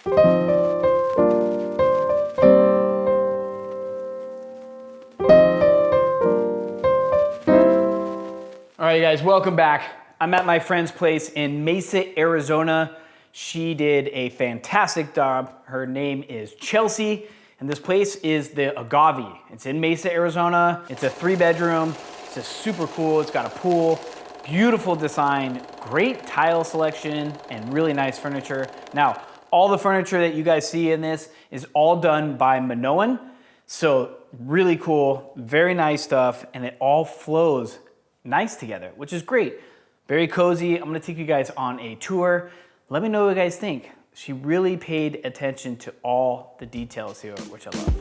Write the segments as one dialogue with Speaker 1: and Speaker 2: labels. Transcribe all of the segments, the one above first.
Speaker 1: All right, guys, welcome back. I'm at my friend's place in Mesa, Arizona. She did a fantastic job. Her name is Chelsea, and this place is the Agave. It's in Mesa, Arizona. It's a 3-bedroom. It's just super cool. It's got a pool, beautiful design, great tile selection, and really nice furniture. Now, all the furniture that you guys see in this is all done by Minoan. So really cool, very nice stuff, and it all flows nice together, which is great. Very cozy. I'm gonna take you guys on a tour. Let me know what you guys think. She really paid attention to all the details here, which I love.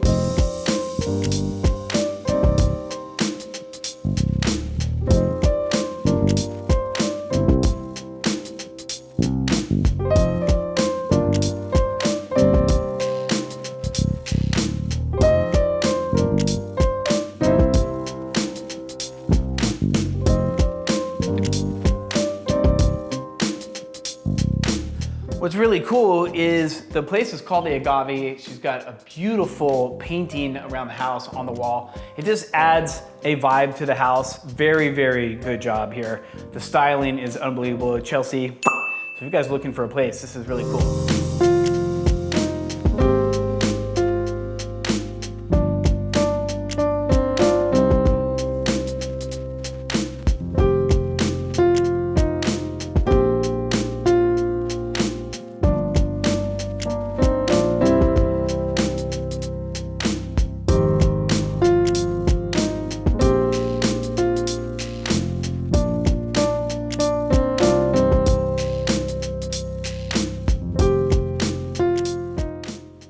Speaker 1: What's really cool is the place is called the Agave. She's got a beautiful painting around the house on the wall. It just adds a vibe to the house. Very, very good job here. The styling is unbelievable. Chelsea, so if you guys are looking for a place, this is really cool.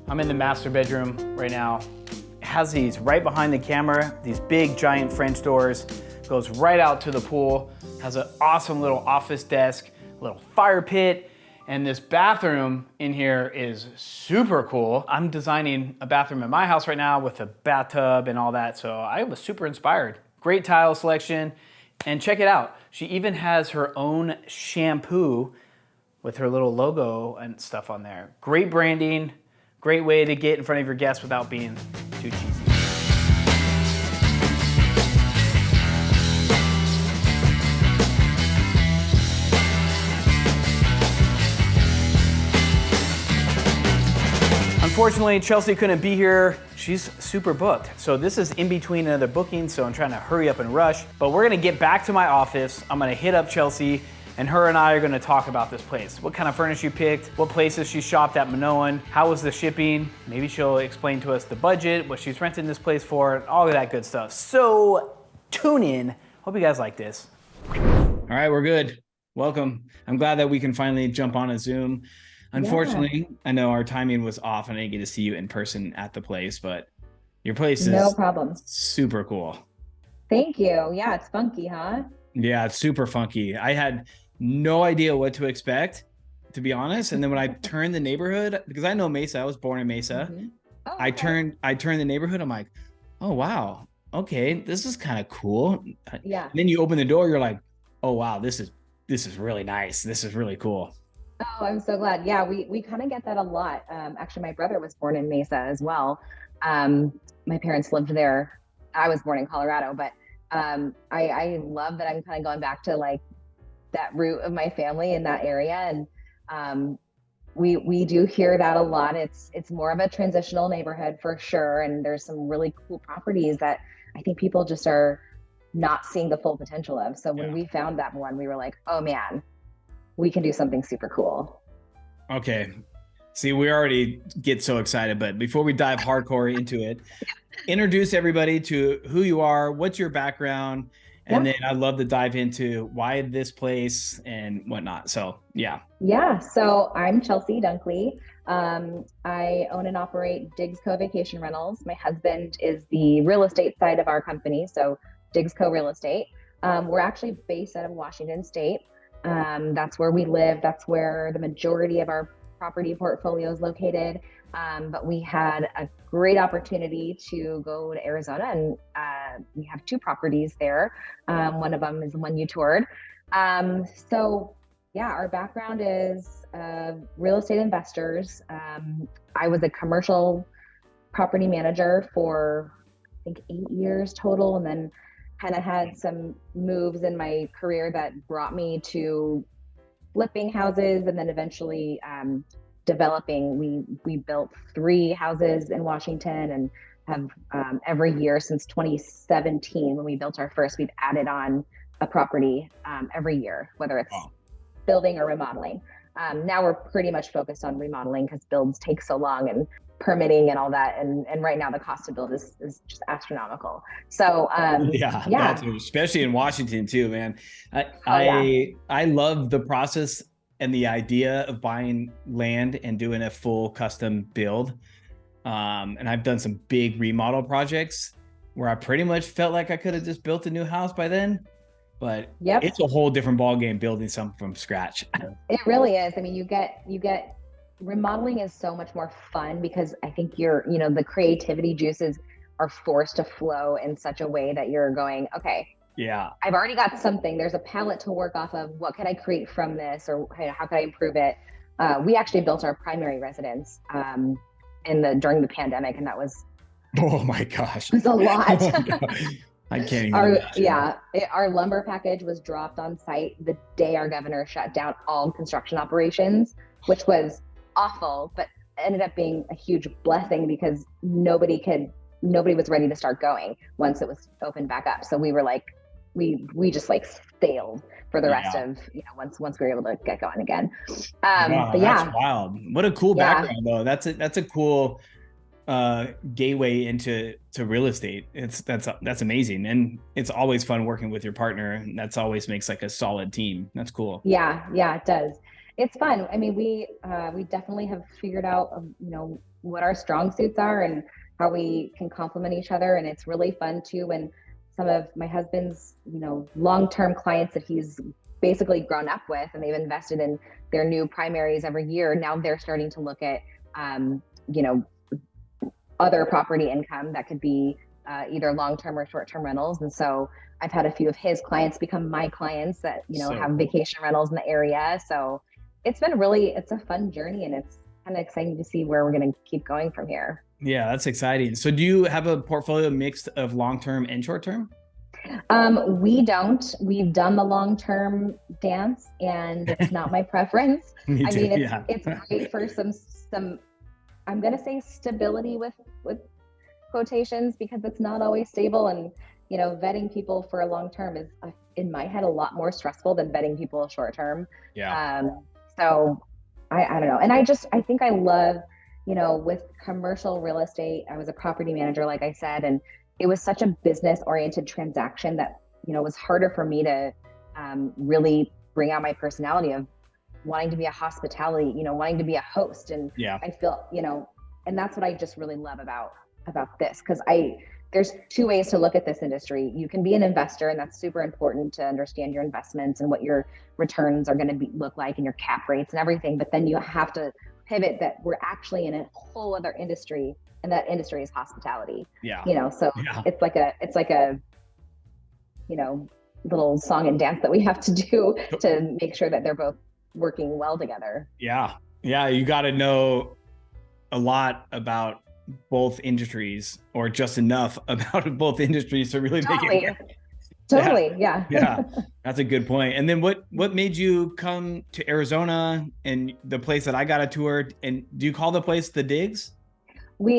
Speaker 1: I'm in the master bedroom right now. It has these right behind the camera, these big giant French doors, goes right out to the pool, has an awesome little office desk, little fire pit, and this bathroom in here is super cool. I'm designing a bathroom in my house right now with a bathtub and all that, so I was super inspired. Great tile selection, and check it out. She even has her own shampoo with her little logo and stuff on there. Great branding. Great way to get in front of your guests without being too cheesy. Unfortunately, Chelsea couldn't be here. She's super booked. So this is in between another booking, so I'm trying to hurry up and rush. But we're gonna get back to my office. I'm gonna hit up Chelsea, and her and I are gonna talk about this place. What kind of furniture she picked, what places she shopped at Minoan, how was the shipping, maybe she'll explain to us the budget, what she's renting this place for, all of that good stuff. So tune in. Hope you guys like this. All right, we're good. Welcome. I'm glad that we can finally jump on a Zoom. Unfortunately, yeah. I know our timing was off and I didn't get to see you in person at the place, but your place is
Speaker 2: no problem.
Speaker 1: Super cool.
Speaker 2: Thank you. Yeah, it's funky, huh?
Speaker 1: Yeah, it's super funky. I had no idea what to expect, to be honest. And then when I turned the neighborhood, because I know Mesa, I was born in Mesa. Mm-hmm. Oh, okay. I turned the neighborhood. I'm like, oh wow, okay, this is kind of cool.
Speaker 2: Yeah.
Speaker 1: And then you open the door, you're like, oh wow, this is really nice. This is really cool.
Speaker 2: Oh, I'm so glad. Yeah, we kind of get that a lot. Actually, my brother was born in Mesa as well. My parents lived there. I was born in Colorado, but I love that I'm kind of going back to like that root of my family in that area. And we do hear that a lot. It's more of a transitional neighborhood for sure. And there's some really cool properties that I think people just are not seeing the full potential of. So when we found that one, we were like, oh man, we can do something super cool.
Speaker 1: Okay. See, we already get so excited, but before we dive hardcore into it, introduce everybody to who you are, what's your background, and then I'd love to dive into why this place and whatnot. So, yeah.
Speaker 2: Yeah. So I'm Chelsea Dunkley. I own and operate Digs Co Vacation Rentals. My husband is the real estate side of our company. So Digs Co Real Estate. We're actually based out of Washington State. That's where we live. That's where the majority of our property portfolio is located. But we had a great opportunity to go to Arizona, and we have two properties there. One of them is the one you toured. So our background is real estate investors. I was a commercial property manager for I think 8 years total, and then kind of had some moves in my career that brought me to flipping houses, and then eventually developing. We built 3 houses in Washington, and have every year since 2017 when we built our first, we've added on a property every year, whether it's building or remodeling. Now we're pretty much focused on remodeling because builds take so long, and permitting and all that. And right now the cost to build is just astronomical. So
Speaker 1: that's especially in Washington too, man. I love the process and the idea of buying land and doing a full custom build. And I've done some big remodel projects where I pretty much felt like I could have just built a new house by then. But it's a whole different ballgame building something from scratch.
Speaker 2: It really is. I mean, you get remodeling is so much more fun because I think the creativity juices are forced to flow in such a way that you're going, okay, I've already got something. There's a palette to work off of. What can I create from this, or how can I improve it? We actually built our primary residence during the pandemic, and that was
Speaker 1: oh my gosh,
Speaker 2: it was a lot.
Speaker 1: I can't even imagine.
Speaker 2: Our lumber package was dropped on site the day our governor shut down all construction operations, which was awful, but ended up being a huge blessing because nobody was ready to start going once it was opened back up. So we were like, we just like sailed for the rest of, once we were able to get going again. But
Speaker 1: that's wild. What a cool background though. That's a cool gateway into real estate. That's amazing, and it's always fun working with your partner, and that's always makes like a solid team. That's cool.
Speaker 2: Yeah, it does. It's fun. I mean, we definitely have figured out what our strong suits are and how we can complement each other, and it's really fun too when some of my husband's long-term clients that he's basically grown up with and they've invested in their new primaries every year, now they're starting to look at other property income that could be either long-term or short-term rentals. And so I've had a few of his clients become my clients that, have vacation rentals in the area. So it's a fun journey, and it's kind of exciting to see where we're going to keep going from here.
Speaker 1: Yeah, that's exciting. So do you have a portfolio mixed of long-term and short-term?
Speaker 2: We don't. We've done the long-term dance, and it's not my preference. It's great for some I'm going to say stability with quotations, because it's not always stable, and vetting people for a long term is in my head a lot more stressful than vetting people short term. So I don't know, and I think I love with commercial real estate, I was a property manager, like I said, and it was such a business oriented transaction that it was harder for me to really bring out my personality of wanting to be a hospitality, wanting to be a host. And I feel, and that's what I just really love about this. Cause there's two ways to look at this industry. You can be an investor, and that's super important to understand your investments and what your returns are going to look like, and your cap rates and everything. But then you have to pivot that we're actually in a whole other industry, and that industry is hospitality. It's like a little song and dance that we have to do to make sure that they're both working well together.
Speaker 1: You got to know a lot about both industries, or just enough about both industries to really make it work.
Speaker 2: Totally.
Speaker 1: That's a good point. And then what made you come to Arizona and the place that I got a tour? And do you call the place the Digs?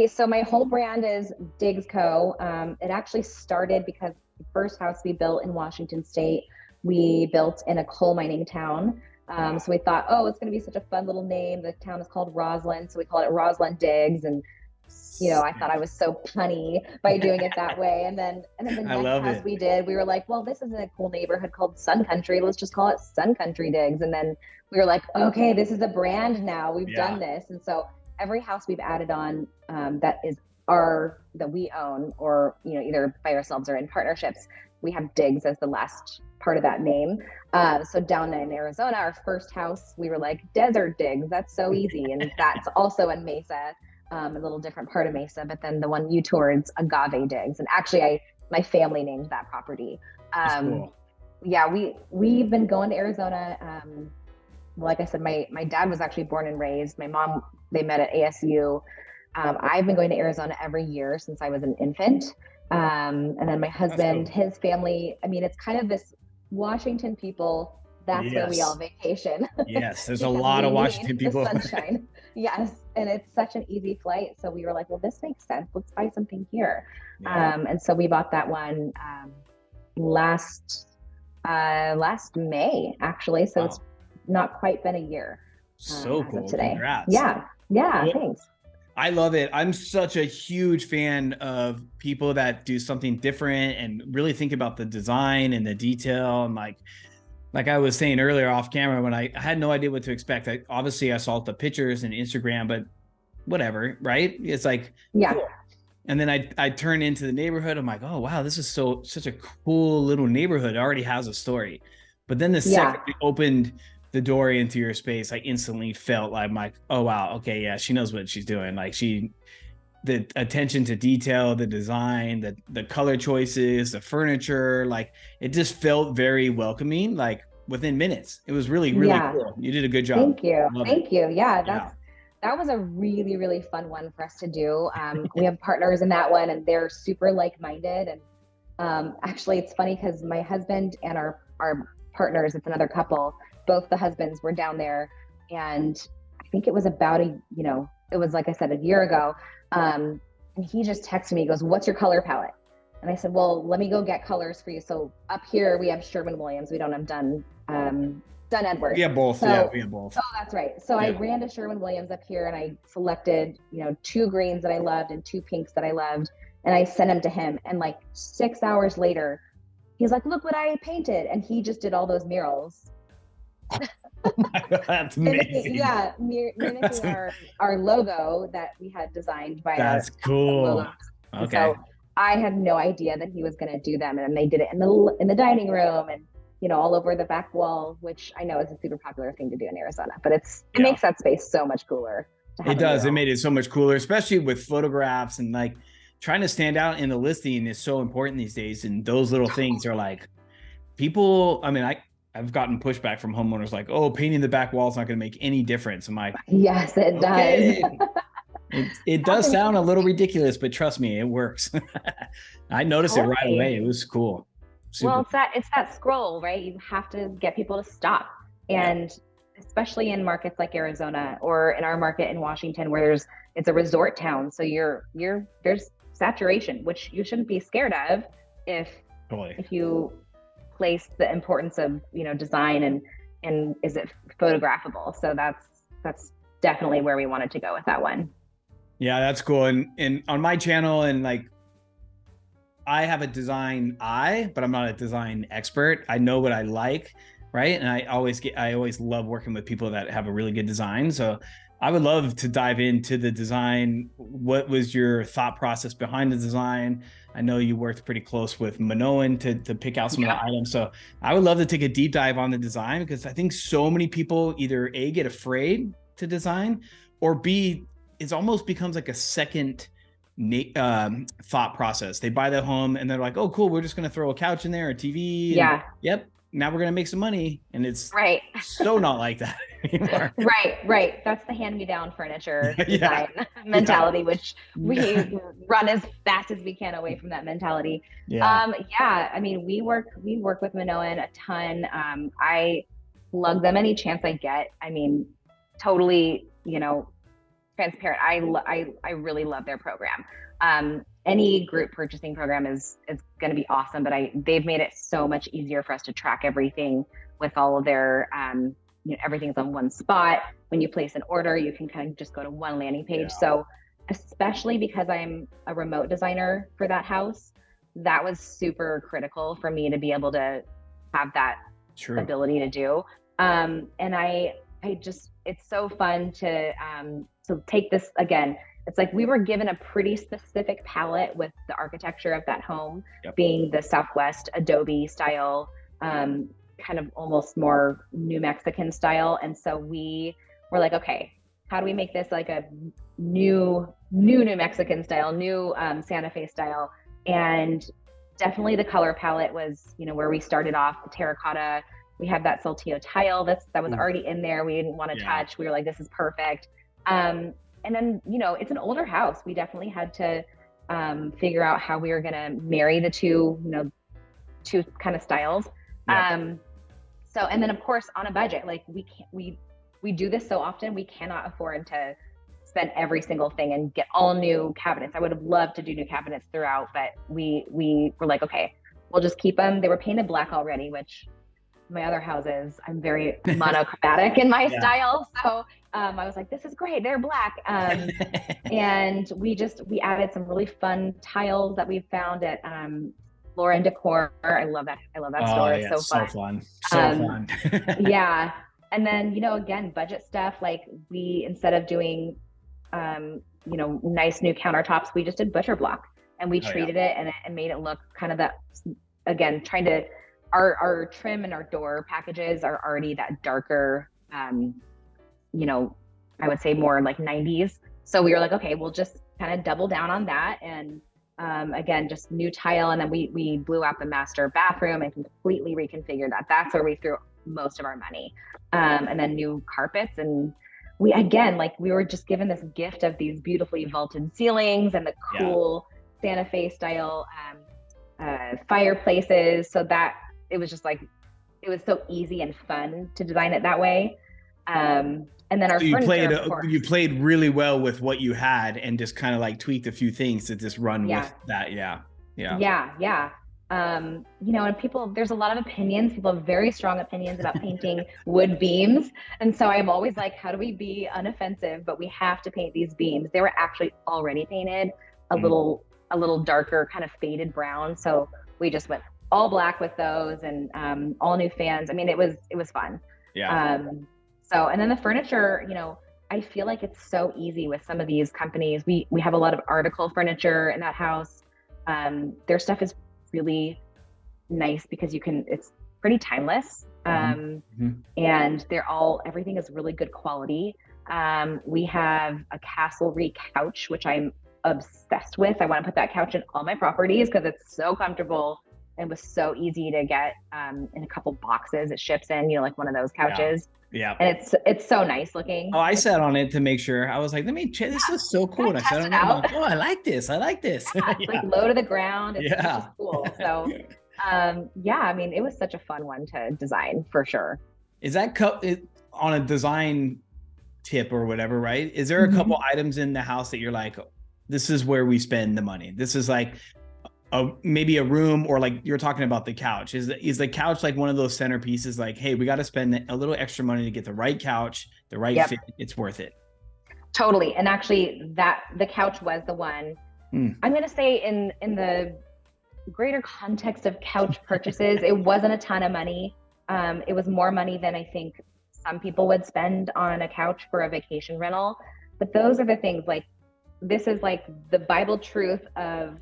Speaker 2: So my whole brand is Digs Co. It actually started because the first house we built in Washington State, we built in a coal mining town. So we thought, it's going to be such a fun little name. The town is called Roslyn, so we call it Roslyn Digs. And I thought I was so punny by doing it that way. And then the next house we did, we were like, well, this is a cool neighborhood called Sun Country. Let's just call it Sun Country Digs. And then we were like, okay, this is a brand now. We've done this. And so every house we've added on that we own, or either by ourselves or in partnerships, we have Digs as the last part of that name. So down in Arizona, our first house, we were like, Desert Digs. That's so easy. And that's also in Mesa, a little different part of Mesa. But then the one you toured's Agave Digs. And actually, my family named that property.
Speaker 1: Cool.
Speaker 2: We've been going to Arizona like I said, my dad was actually born and raised. My mom, they met at ASU. I've been going to Arizona every year since I was an infant. And then my husband,
Speaker 1: cool.
Speaker 2: his family, I mean, it's kind of this Washington people. That's where we all
Speaker 1: Yes.
Speaker 2: vacation
Speaker 1: Yes. There's a
Speaker 2: because
Speaker 1: lot
Speaker 2: we
Speaker 1: of
Speaker 2: need
Speaker 1: Washington
Speaker 2: the
Speaker 1: people.
Speaker 2: sunshine. Yes. And it's such an easy flight. So we were like, well, this makes sense. Let's buy something here.
Speaker 1: Yeah.
Speaker 2: And so we bought that one last last May, actually. So it's
Speaker 1: Wow.
Speaker 2: not quite been a year
Speaker 1: So
Speaker 2: as of
Speaker 1: cool.
Speaker 2: today.
Speaker 1: Congrats.
Speaker 2: Yeah. Yeah.
Speaker 1: Well,
Speaker 2: Thanks.
Speaker 1: I love it. I'm such a huge fan of people that do something different and really think about the design and the detail. And like I was saying earlier off camera, when I had no idea what to expect, obviously I saw the pictures and Instagram, but whatever, right? It's like,
Speaker 2: Yeah.
Speaker 1: cool. And then I turned into the neighborhood. I'm like, oh, wow, this is such a cool little neighborhood. It already has a story. But then the
Speaker 2: Yeah.
Speaker 1: second we opened the door into your space, I instantly felt like, I'm like, oh, wow, okay, yeah, she knows what she's doing. Like the attention to detail, the design, the color choices, the furniture, like it just felt very welcoming, like within minutes. It was really, really
Speaker 2: Yeah.
Speaker 1: cool. You did a good job.
Speaker 2: Thank you.
Speaker 1: Love it.
Speaker 2: Thank you. Yeah.
Speaker 1: Yeah.
Speaker 2: That was a really, really fun one for us to do. We have partners in that one and they're super like-minded. And actually it's funny because my husband and our partners, it's another couple, both the husbands were down there. And I think it was about it was like I said, a year ago. And he just texted me, he goes, what's your color palette? And I said, well, let me go get colors for you. So up here we have Sherwin-Williams. We don't have Dunn Edwards.
Speaker 1: We have both.
Speaker 2: So,
Speaker 1: yeah, we have both.
Speaker 2: Oh, that's right. So
Speaker 1: Yeah.
Speaker 2: I ran to Sherwin-Williams up here and I selected, 2 greens that I loved and 2 pinks that I loved. And I sent them to him. And like 6 hours later, he's like, look what I painted. And he just did all those murals.
Speaker 1: Oh my God, that's amazing.
Speaker 2: Yeah, mimicking our logo that we had designed by
Speaker 1: That's
Speaker 2: our
Speaker 1: cool.
Speaker 2: logos.
Speaker 1: Okay.
Speaker 2: So I had no idea that he was going to do them, and they did it in the dining room and all over the back wall, which I know is a super popular thing to do in Arizona. But it makes that space so much cooler. To have
Speaker 1: It does. It made it so much cooler, especially with photographs and like trying to stand out in the listing is so important these days. And those little things are like people. I mean, I've gotten pushback from homeowners like, oh, painting the back wall is not going to make any difference. I'm like,
Speaker 2: yes, it
Speaker 1: okay.
Speaker 2: does.
Speaker 1: It does sound a little ridiculous, but trust me, it works. I noticed it right away. It was cool. Super.
Speaker 2: Well, it's that scroll, right? You have to get people to stop. And especially in markets like Arizona or in our market in Washington, where it's a resort town. So there's saturation, which you shouldn't be scared of if you place the importance of, design and is it photographable? So that's definitely where we wanted to go with that one.
Speaker 1: Yeah, that's cool. And on my channel, and like, I have a design eye, but I'm not a design expert. I know what I like, right? And I always love working with people that have a really good design. So I would love to dive into the design. What was your thought process behind the design? I know you worked pretty close with Minoan to pick out some of the items. So I would love to take a deep dive on the design, because I think so many people either A, get afraid to design, or B, it almost becomes like a second thought process. They buy the home and they're like, oh, cool, we're just going to throw a couch in there, a TV. And, yep. Now we're going to make some money. And it's so not like that anymore.
Speaker 2: Right. That's the hand-me-down furniture design mentality, which we run as fast as we can away from that mentality. I mean, we work with Minoan a ton. I plug them any chance I get. I mean, totally, transparent. I really love their program. Any group purchasing program is going to be awesome, but they've made it so much easier for us to track everything with all of their, everything's on one spot. When you place an order, you can kind of just go to one landing page. So especially because I'm a remote designer for that house, that was super critical for me to be able to have that ability to do. And I just, it's so fun to take this again. It's like we were given a pretty specific palette with the architecture of that home being the Southwest Adobe style, kind of almost more New Mexican style. And so we were like, okay, how do we make this like a new New Mexican style, new Santa Fe style? And definitely the color palette was, where we started off. The terracotta We have that Saltillo tile that was already in there. We didn't want to touch. We were like, this is perfect. And then, you know, it's an older house. We definitely had to figure out how we were going to marry the two, you know, two kind of styles. So, and then of course on a budget, like we do this so often, we cannot afford to spend every single thing and get all new cabinets. I would have loved to do new cabinets throughout, but we were like, okay, we'll just keep them. They were painted black already, which my other houses, I'm very monochromatic in my style. So I was like, this is great. They're black. And we added some really fun tiles that we found at Flora and Decor. I love that store. It's so fun.
Speaker 1: So fun.
Speaker 2: Yeah. And then, you know, again, budget stuff, like we, instead of doing, you know, nice new countertops, we just did butcher block, and we treated it and made it look kind of that, again, trying to, our trim and our door packages are already that darker, you know, I would say more like 90s. So we were like, okay, we'll just kind of double down on that. And again, just new tile. And then we blew out the master bathroom and completely reconfigured that. That's where we threw most of our money. And then new carpets. And we, again, like we were just given this gift of these beautifully vaulted ceilings and the cool Santa Fe style fireplaces. So that it was just like, it was so easy and fun to design it that way. And then our furniture,
Speaker 1: you played really well with what you had and just kind of like tweaked a few things to just run with that. Yeah. You know, and people, there's a lot of opinions. People have very strong opinions about painting wood beams. And so I'm always like, how do we be unoffensive, but we have to paint these beams. They were actually already painted a little darker, kind of faded brown. So we just went all black with those, and all new fans. I mean, it was fun. So, and then the furniture, you know, I feel like it's so easy with some of these companies. We have a lot of article furniture in that house. Their stuff is really nice because it's pretty timeless. And everything is really good quality. We have a Castlery couch, which I'm obsessed with. I want to put that couch in all my properties because it's so comfortable and was so easy to get in a couple boxes. It ships in, you know, like one of those couches. Yeah. And it's so nice looking. Oh, I sat on it to make sure. I was like, let me check. This is so cool. And I sat on it. Like, oh, I like this.
Speaker 2: It's like low to the ground. It's just cool. So I mean, it was such a fun one to design for sure.
Speaker 1: Is that on a design tip or whatever, right? Is there a couple items in the house that you're like, this is where we spend the money? This is like maybe a room, or like you're talking about the couch. Is the couch like one of those centerpieces? Like, hey, we got to spend a little extra money to get the right couch, the right fit. It's worth it.
Speaker 2: Totally. And actually the couch was the one. I'm going to say in the greater context of couch purchases, it wasn't a ton of money. It was more money than I think some people would spend on a couch for a vacation rental. But those are the things, like, this is like the Bible truth of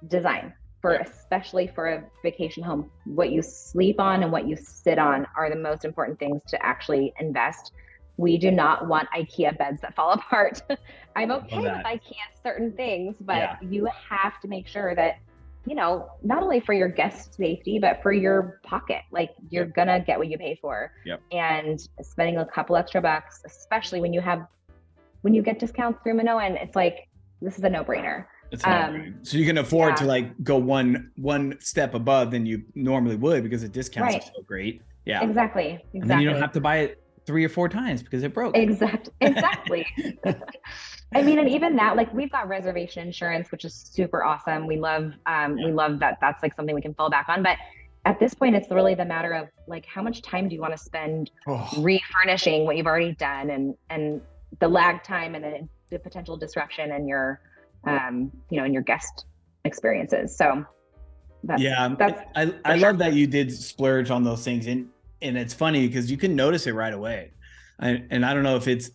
Speaker 2: design. Especially for a vacation home, what you sleep on and what you sit on are the most important things to actually invest. We do not want IKEA beds that fall apart. I'm okay with IKEA certain things, but you have to make sure that, you know, not only for your guest safety, but for your pocket, like you're gonna get what you pay for. And spending a couple extra bucks, especially when you get discounts through Minoan, it's like, this is a no-brainer.
Speaker 1: So you can afford to like go one step above than you normally would because the discounts are so great. Yeah,
Speaker 2: exactly.
Speaker 1: And then you don't have to buy it 3 or 4 times because it broke.
Speaker 2: Exactly. I mean, and even that, like, we've got reservation insurance, which is super awesome. We love that. That's like something we can fall back on. But at this point, it's really the matter of like, how much time do you want to spend refurnishing what you've already done, and the lag time and the potential disruption in your you know, in your guest experiences. So I love that you did splurge on those things. And it's funny because you can notice it right away. And I don't know if it's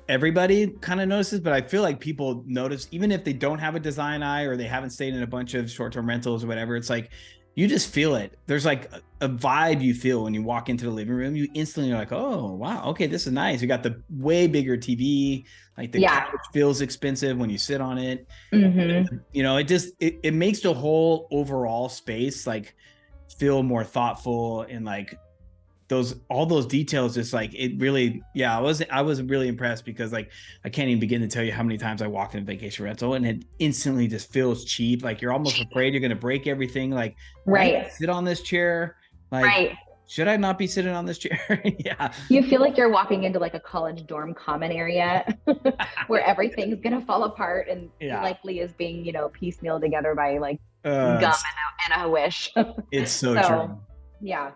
Speaker 2: everybody kind of notices, but I feel like people notice, even if they don't have a design eye or they haven't stayed in a bunch of short-term rentals or whatever, it's like, you just feel it. There's like a vibe you feel when you walk into the living room. You instantly are like, oh, wow, okay, this is nice. You got the way bigger TV, like the couch feels expensive when you sit on it. You know, it makes the whole overall space like feel more thoughtful, and like
Speaker 3: all those details, just like it really, I was really impressed, because like I can't even begin to tell you how many times I walked in a vacation rental and it instantly just feels cheap. Like you're almost afraid you're going to break everything. Like,
Speaker 2: Right.
Speaker 3: sit on this chair. Like,
Speaker 2: Right.
Speaker 3: should I not be sitting on this chair? Yeah.
Speaker 2: You feel like you're walking into like a college dorm common area where everything's going to fall apart and likely is being, piecemeal together by like gum and a wish.
Speaker 3: It's so true.
Speaker 2: Yeah.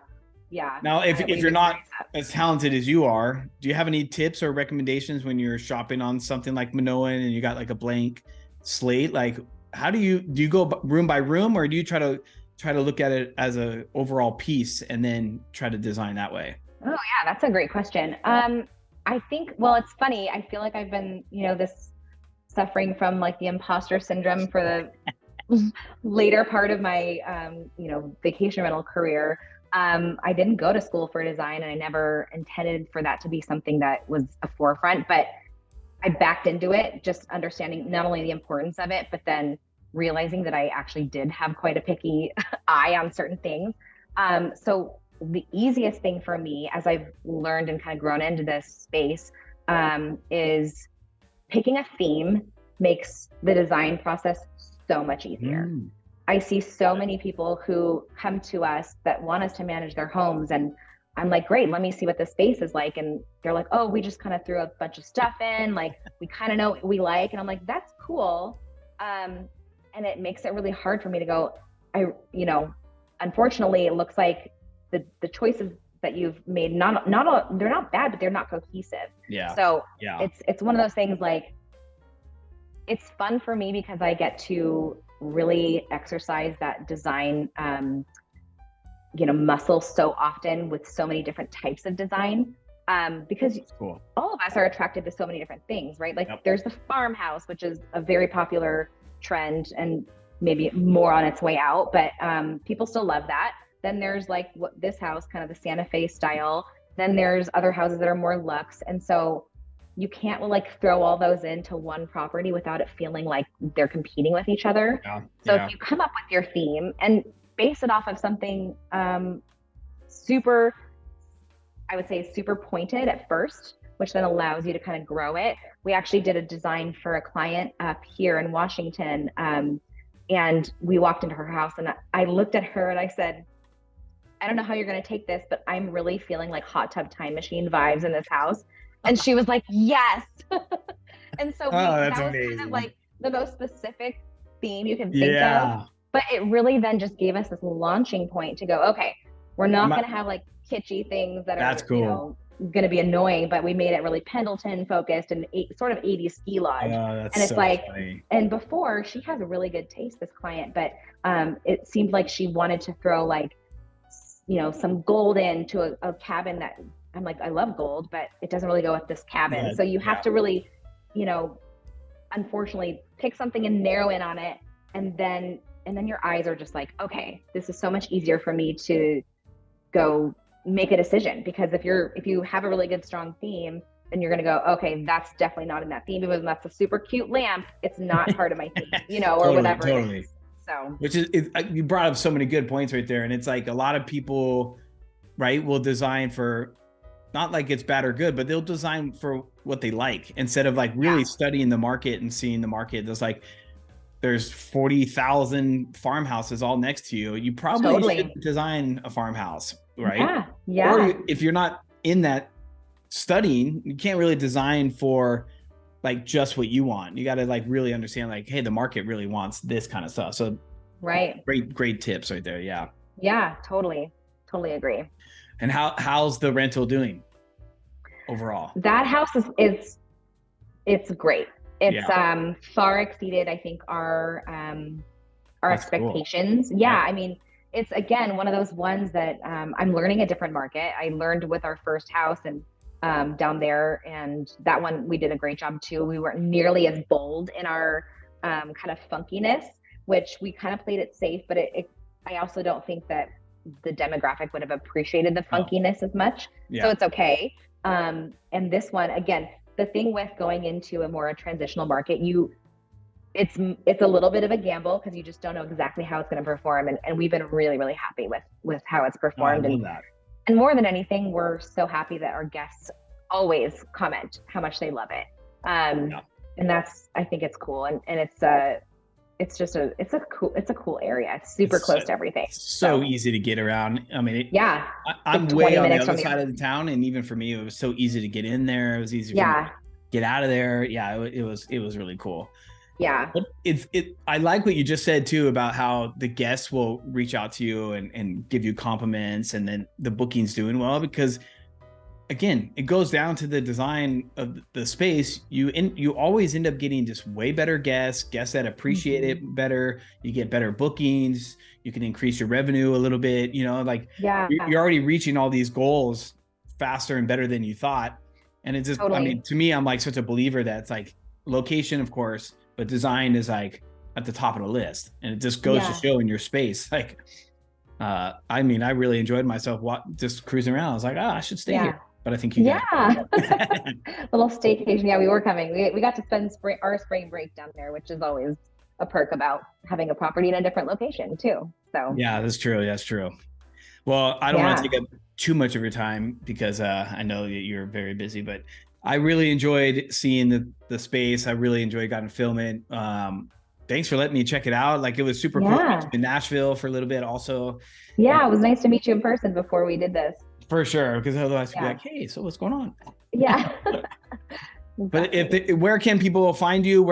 Speaker 3: Now, if you're not as talented as you are, do you have any tips or recommendations when you're shopping on something like Minoan and you got like a blank slate? Like, how do you go room by room, or do you try to look at it as a overall piece and then try to design that way?
Speaker 2: Oh yeah, that's a great question. I think, well, it's funny. I feel like I've been, this suffering from like the imposter syndrome for the later part of my, vacation rental career. I didn't go to school for design, and I never intended for that to be something that was a forefront, but I backed into it, just understanding not only the importance of it, but then realizing that I actually did have quite a picky eye on certain things. So the easiest thing for me, as I've learned and kind of grown into this space, is picking a theme makes the design process so much easier. I see so many people who come to us that want us to manage their homes, and I'm like, great, let me see what the space is like. And they're like, oh, we just kind of threw a bunch of stuff in, like we kind of know what we like. And I'm like, that's cool. And it makes it really hard for me to go, unfortunately, it looks like the choices that you've made, they're not bad, but they're not cohesive.
Speaker 3: Yeah.
Speaker 2: So it's one of those things, like, it's fun for me because I get to really exercise that design, muscle so often with so many different types of design. Because
Speaker 3: cool.
Speaker 2: All of us are attracted to so many different things, right? Like there's the farmhouse, which is a very popular trend and maybe more on its way out, but people still love that. Then there's like this house, kind of the Santa Fe style. Then there's other houses that are more luxe. And so you can't like throw all those into one property without it feeling like they're competing with each other. So if you come up with your theme and base it off of something super pointed at first, which then allows you to kind of grow it. We actually did a design for a client up here in Washington, and we walked into her house, and I looked at her and I said, I don't know how you're going to take this, but I'm really feeling like Hot Tub Time Machine vibes in this house. And she was like, yes. And so that was kind of like the most specific theme you can think of. But it really then just gave us this launching point to go, okay, we're not going to have like kitschy things that are going to be annoying, but we made it really Pendleton focused and sort of 80s ski lodge. And it's so like, funny. And before, she has a really good taste, this client, but it seemed like she wanted to throw like, some gold into a cabin that I'm like, I love gold, but it doesn't really go with this cabin. So you have to really, unfortunately pick something and narrow in on it. And then your eyes are just like, okay, this is so much easier for me to go make a decision. Because if you have a really good, strong theme, then you're going to go, okay, that's definitely not in that theme, because that's a super cute lamp. It's not part of my theme, or whatever. Totally. It is. So,
Speaker 3: which is, you brought up so many good points right there. And it's like a lot of people, right, will design for, not like it's bad or good, but they'll design for what they like instead of like really studying the market and seeing the market. There's 40,000 farmhouses all next to you. You probably should design a farmhouse, right?
Speaker 2: Yeah.
Speaker 3: Or if you're not in that studying, you can't really design for like just what you want. You got to like really understand like, hey, the market really wants this kind of stuff. So great tips right there.
Speaker 2: Yeah, totally agree.
Speaker 3: And how's the rental doing overall?
Speaker 2: That house is it's great. It's far exceeded, I think, our That's expectations. Cool. I mean, it's again one of those ones that I'm learning a different market. I learned with our first house and down there, and that one we did a great job too. We weren't nearly as bold in our kind of funkiness, which we kind of played it safe, but I also don't think that the demographic would have appreciated the funkiness as much. So it's okay. And this one, again, the thing with going into a more transitional market, it's a little bit of a gamble because you just don't know exactly how it's going to perform. And we've been really, really happy with how it's performed. And more than anything, we're so happy that our guests always comment how much they love it.
Speaker 3: Yeah.
Speaker 2: And that's, I think it's cool. And it's a cool area. It's super close to everything.
Speaker 3: So easy to get around. I mean, I'm
Speaker 2: like
Speaker 3: way on the
Speaker 2: 20 minutes
Speaker 3: other side of the town. And even for me, it was so easy to get in there. It was easy for me to get out of there. Yeah, it was really cool.
Speaker 2: Yeah.
Speaker 3: But I like what you just said too about how the guests will reach out to you and give you compliments, and then the booking's doing well, because again, it goes down to the design of the space. You always end up getting just way better guests that appreciate it better. You get better bookings. You can increase your revenue a little bit, like you're already reaching all these goals faster and better than you thought. And it's just, I mean, to me, I'm like such a believer that it's like location, of course, but design is like at the top of the list. And it just goes to show in your space. Like, I mean, I really enjoyed myself just cruising around. I was like, I should stay here. But I think you got
Speaker 2: little staycation. Yeah, we were coming. We got to spend our spring break down there, which is always a perk about having a property in a different location too. So
Speaker 3: yeah, that's true. That's true. Well, I don't want to take up too much of your time, because I know that you're very busy, but I really enjoyed seeing the space. I really enjoyed getting to film it. Thanks for letting me check it out. Like, it was super cool. In Nashville for a little bit also.
Speaker 2: Yeah, it was nice to meet you in person before we did this.
Speaker 3: For sure, because otherwise you'd be like, hey, so what's going on?
Speaker 2: Yeah.
Speaker 3: But where can people find you?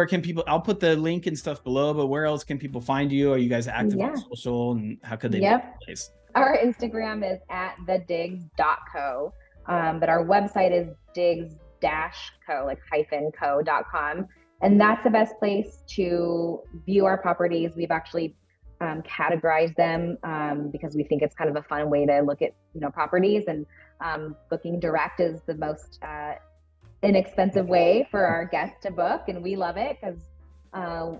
Speaker 3: I'll put the link and stuff below, but where else can people find you? Are you guys active on social, and how could they find the place?
Speaker 2: Our Instagram is @thedigs.co, but our website is digs-co, like -co.com. And that's the best place to view our properties. We've actually categorize them because we think it's kind of a fun way to look at properties, and booking direct is the most inexpensive way for our guests to book, and we love it because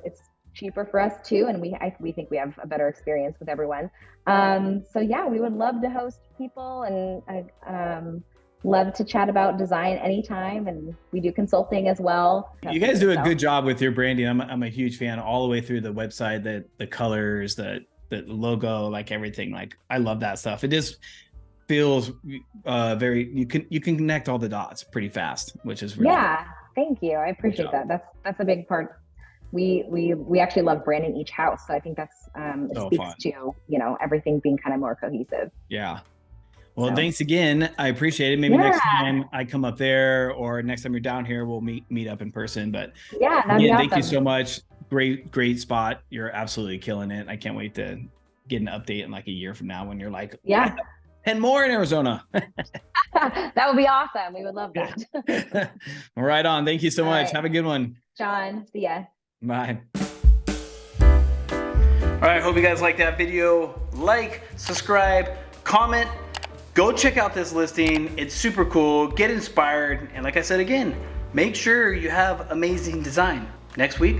Speaker 2: it's cheaper for us too, and we think we have a better experience with everyone. So yeah, we would love to host people, and love to chat about design anytime, and we do consulting as well.
Speaker 3: You guys do a good job with your branding. I'm a huge fan all the way through the website, the colors, the logo, like everything. Like, I love that stuff. It just feels very, you can connect all the dots pretty fast, which is really
Speaker 2: cool. Thank you. I appreciate that. That's a big part. We actually love branding each house, so I think that's it speaks fun to everything being kind of more cohesive.
Speaker 3: Yeah. Well, thanks again. I appreciate it. Maybe next time I come up there, or next time you're down here, we'll meet up in person. But
Speaker 2: that'd be awesome.
Speaker 3: Thank you so much. Great spot. You're absolutely killing it. I can't wait to get an update in like a year from now when you're like, 10 more in Arizona.
Speaker 2: That would be awesome. We would love that.
Speaker 3: Right on. Thank you so much. Have a good one.
Speaker 2: John, see ya.
Speaker 3: Bye.
Speaker 1: All right. Hope you guys liked that video. Like, subscribe, comment. Go check out this listing. It's super cool. Get inspired. And like I said again, make sure you have amazing design. Next week,